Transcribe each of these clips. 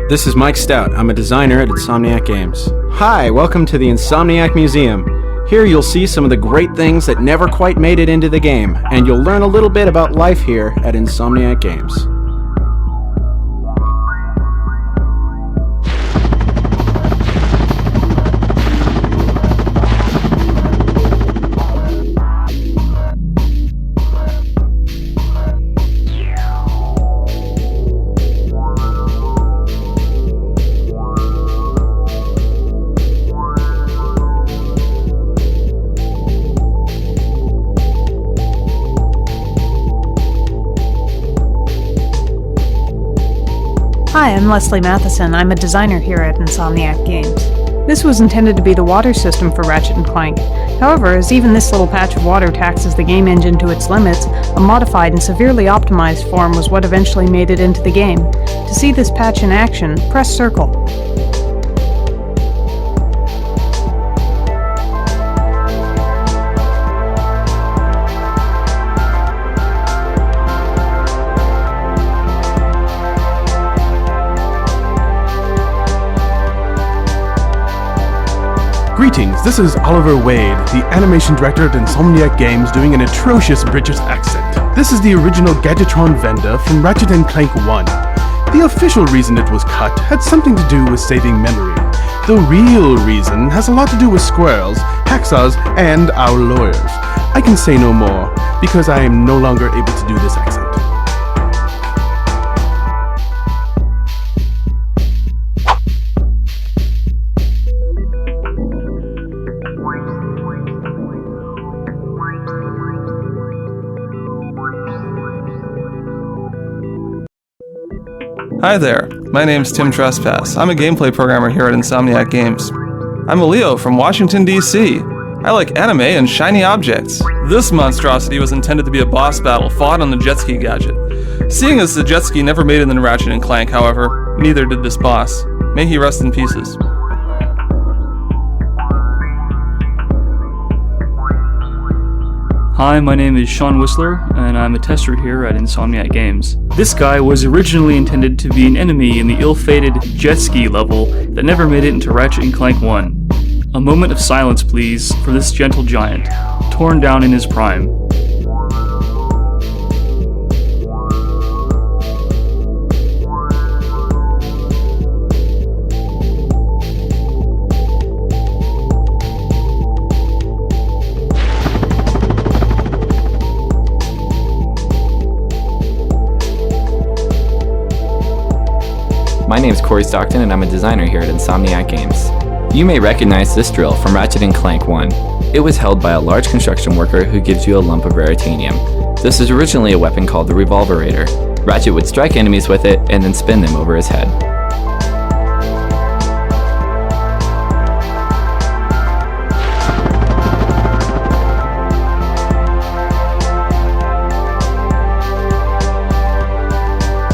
This is Mike Stout. I'm a designer at Insomniac Games. Hi, welcome to the Insomniac Museum. Here you'll see some of the great things that never quite made it into the game, and you'll learn a little bit about life here at Insomniac Games. Hi, I'm Leslie Matheson. I'm a designer here at Insomniac Games. This was intended to be the water system for Ratchet & Clank. However, as even this little patch of water taxes the game engine to its limits, a modified and severely optimized form was what eventually made it into the game. To see this patch in action, press circle. Greetings, this is Oliver Wade, the animation director at Insomniac Games, doing an atrocious British accent. This is the original Gadgetron vendor from Ratchet & Clank 1. The official reason it was cut had something to do with saving memory. The real reason has a lot to do with squirrels, hacksaws, and our lawyers. I can say no more, because I am no longer able to do this accent. Hi there, my name's Tim Trespass. I'm a gameplay programmer here at Insomniac Games. I'm a Leo from Washington, D.C. I like anime and shiny objects. This monstrosity was intended to be a boss battle fought on the jet ski gadget. Seeing as the jet ski never made it in Ratchet & Clank, however, neither did this boss. May he rest in pieces. Hi, my name is Sean Whistler, and I'm a tester here at Insomniac Games. This guy was originally intended to be an enemy in the ill-fated jet ski level that never made it into Ratchet & Clank 1. A moment of silence, please, for this gentle giant, torn down in his prime. My name is Corey Stockton and I'm a designer here at Insomniac Games. You may recognize this drill from Ratchet & Clank 1. It was held by a large construction worker who gives you a lump of raritanium. This was originally a weapon called the Revolverator. Ratchet would strike enemies with it and then spin them over his head.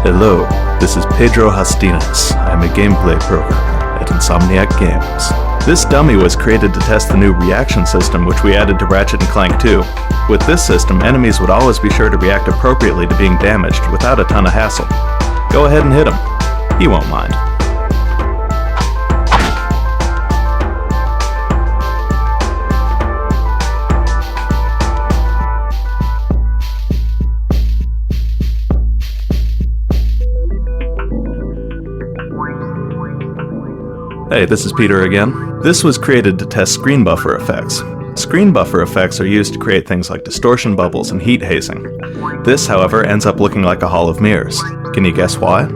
Hello, this is Pedro Hastinas. I'm a gameplay programmer at Insomniac Games. This dummy was created to test the new reaction system which we added to Ratchet & Clank 2. With this system, enemies would always be sure to react appropriately to being damaged without a ton of hassle. Go ahead and hit him. He won't mind. Hey, this is Peter again. This was created to test screen buffer effects. Screen buffer effects are used to create things like distortion bubbles and heat hazing. This, however, ends up looking like a hall of mirrors. Can you guess why?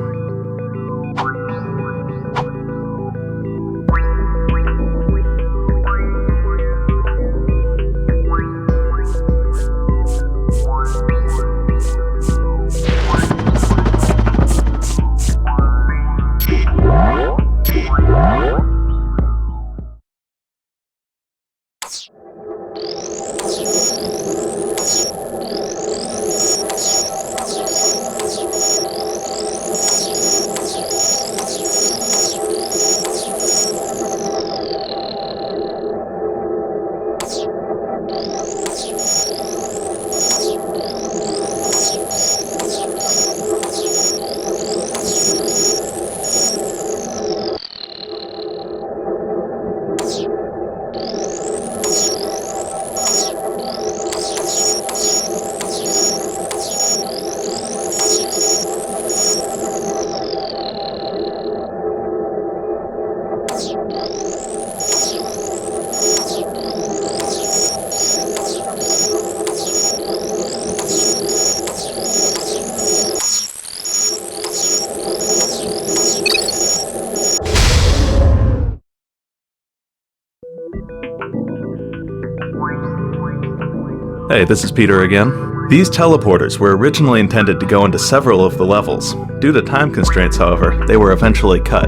Hey, this is Peter again. These teleporters were originally intended to go into several of the levels. Due to time constraints, however, they were eventually cut.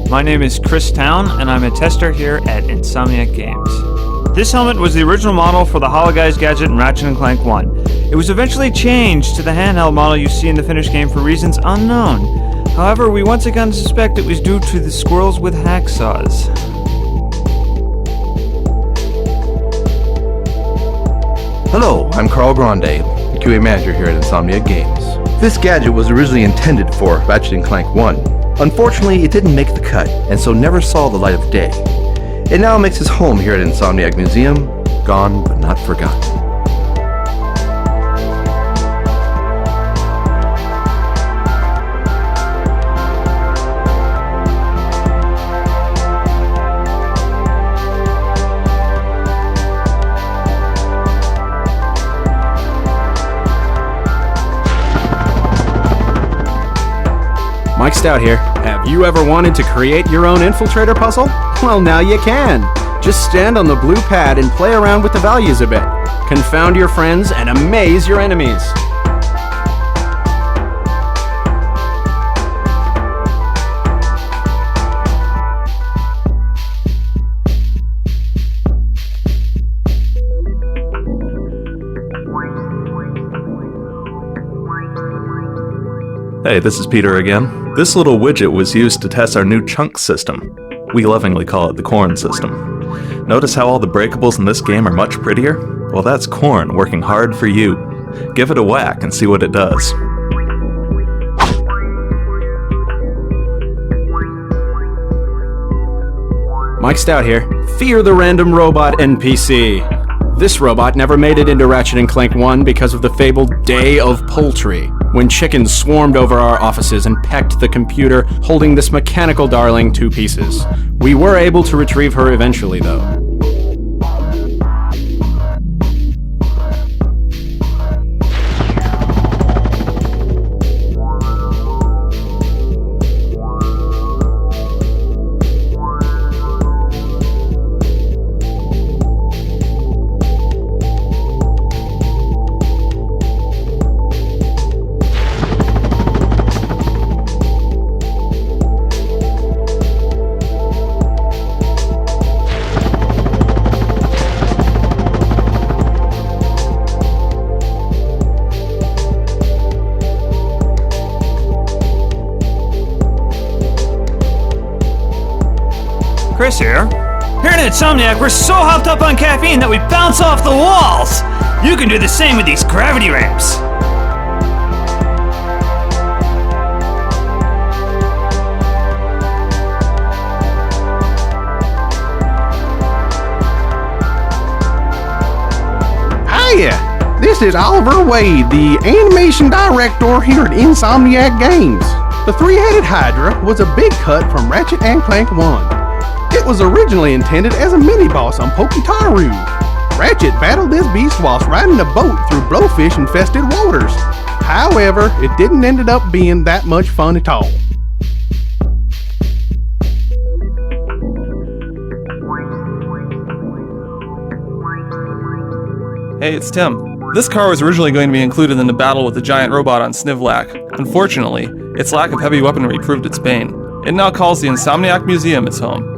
My name is Chris Town, and I'm a tester here at Insomniac Games. This helmet was the original model for the Hologuise gadget in Ratchet & Clank 1. It was eventually changed to the handheld model you see in the finished game for reasons unknown. However, we once again suspect it was due to the squirrels with hacksaws. Hello, I'm Carl Grande, the QA manager here at Insomniac Games. This gadget was originally intended for Ratchet & Clank 1. Unfortunately, it didn't make the cut, and so never saw the light of day. It now makes its home here at Insomniac Museum, gone but not forgotten. Mike Stout here. Have you ever wanted to create your own infiltrator puzzle? Well, now you can. Just stand on the blue pad and play around with the values a bit. Confound your friends and amaze your enemies. Hey, this is Peter again. This little widget was used to test our new chunk system. We lovingly call it the corn system. Notice how all the breakables in this game are much prettier? Well, that's corn working hard for you. Give it a whack and see what it does. Mike Stout here. Fear the random robot NPC. This robot never made it into Ratchet & Clank 1 because of the fabled Day of Poultry, when chickens swarmed over our offices and pecked the computer, holding this mechanical darling to pieces. We were able to retrieve her eventually, though. Chris here. Here at Insomniac, we're so hopped up on caffeine that we bounce off the walls! You can do the same with these gravity ramps! Hiya! This is Oliver Wade, the animation director here at Insomniac Games. The three-headed Hydra was a big cut from Ratchet & Clank 1. It was originally intended as a mini-boss on Poketaru. Ratchet battled this beast whilst riding a boat through blowfish-infested waters. However, it didn't end up being that much fun at all. Hey, it's Tim. This car was originally going to be included in the battle with the giant robot on Snivlac. Unfortunately, its lack of heavy weaponry proved its bane. It now calls the Insomniac Museum its home.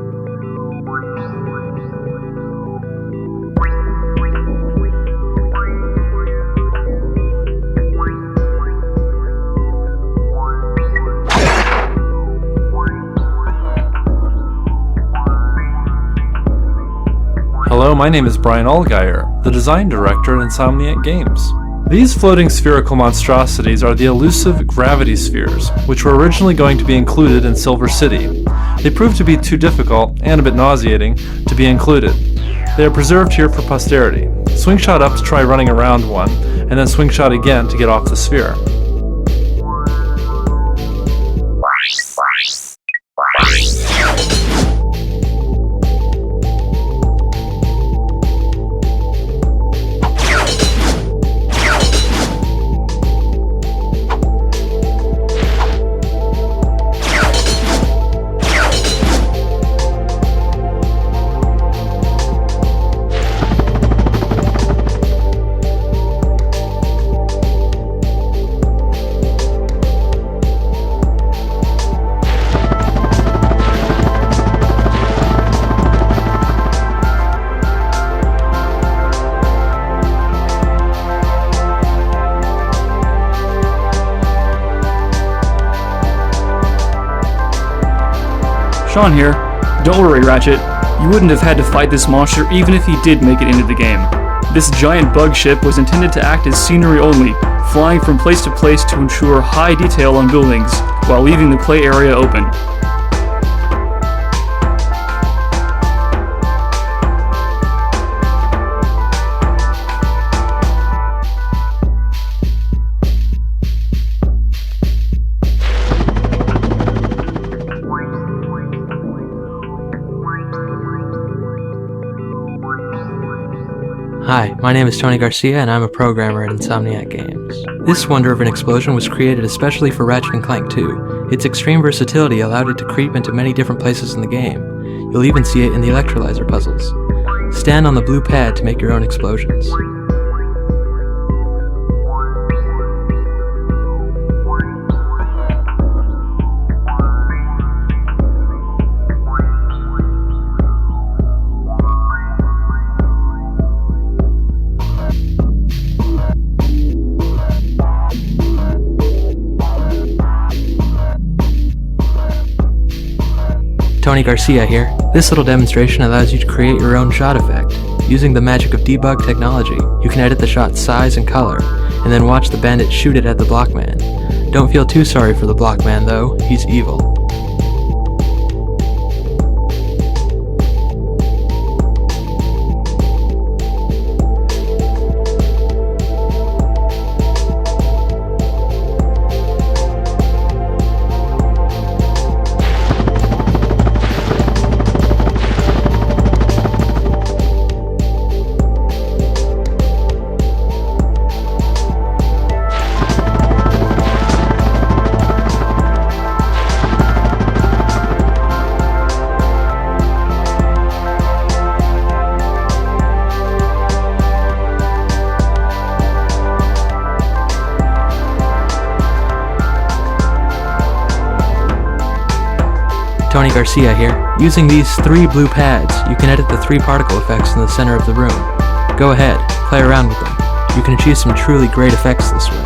Hello, my name is Brian Allgeier, the design director at Insomniac Games. These floating spherical monstrosities are the elusive gravity spheres, which were originally going to be included in Silver City. They proved to be too difficult, and a bit nauseating, to be included. They are preserved here for posterity. Swingshot up to try running around one, and then swing shot again to get off the sphere. Sean here. Don't worry, Ratchet. You wouldn't have had to fight this monster even if he did make it into the game. This giant bug ship was intended to act as scenery only, flying from place to place to ensure high detail on buildings, while leaving the play area open. Hi, my name is Tony Garcia and I'm a programmer at Insomniac Games. This wonder of an explosion was created especially for Ratchet & Clank 2. Its extreme versatility allowed it to creep into many different places in the game. You'll even see it in the electrolyzer puzzles. Stand on the blue pad to make your own explosions. Tony Garcia here. This little demonstration allows you to create your own shot effect. Using the magic of debug technology, you can edit the shot's size and color, and then watch the bandit shoot it at the blockman. Don't feel too sorry for the blockman though, he's evil. Tony Garcia here. Using these 3 blue pads, you can edit the 3 particle effects in the center of the room. Go ahead, play around with them. You can achieve some truly great effects this way.